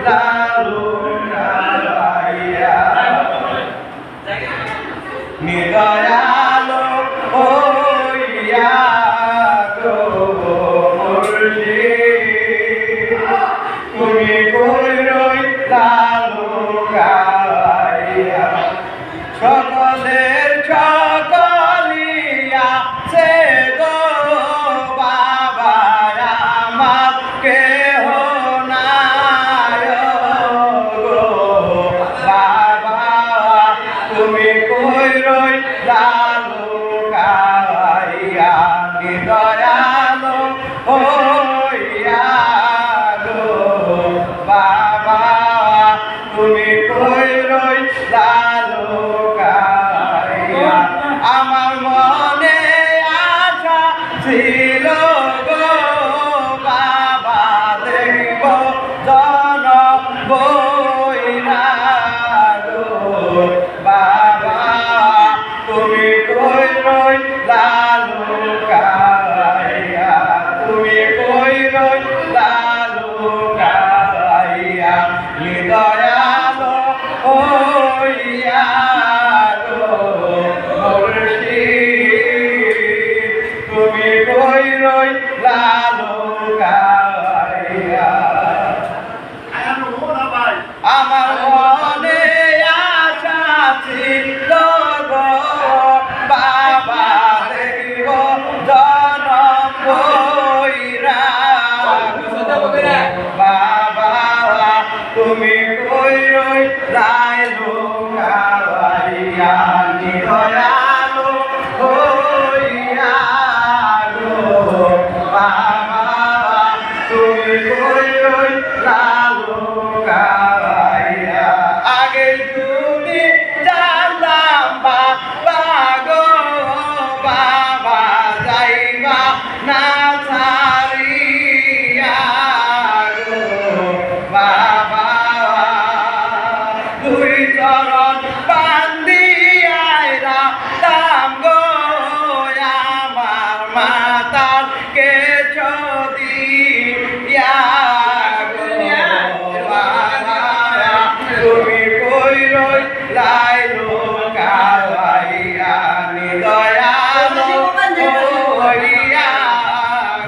লালু কালাইয়া নিদয়ালো হইয়া গো মুর্শিদ তুমি কই রইলা লুকাইয়া সকলের সকলিয়া সে গো বাবা আমার কেহ নাই গো বাবা তুমি কই রইলা লুকাইয়া নিদয়ালো হইয়া গো বাবা তুমি কই রইলা লুকাইয়া আমার মনে আশা ছিল গো বাবা দেখব জন বইরা গো বাবা তুমি কই রইলা লুকাইয়া তুমি কই রইলা লুকাইয়া নিদয়ালো হইয়া গো মুর্শিদ তুমি কই রইলা লুকাইয়া আমার মনে আশা ছিল গো বাবা দেখব জনম কইরা বাবা তুমি কই রইলা লুকাইয়া নিদয়ালো হইয়া গো বাবা তুমি কই রইলা লুকাইয়া আগে যদি জানতাম বাবা গো বাবা যাইবা না ছাড়িয়া গো বাবা দুই চরণ বান্দিয়ায় রাখতাম গো আমার মাতার কে চদিয়া গো বাবা তুমি কই রইলা লুকাইয়া নিদয়ালো হইয়া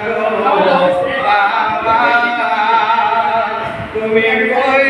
গো বাবা তুমি কই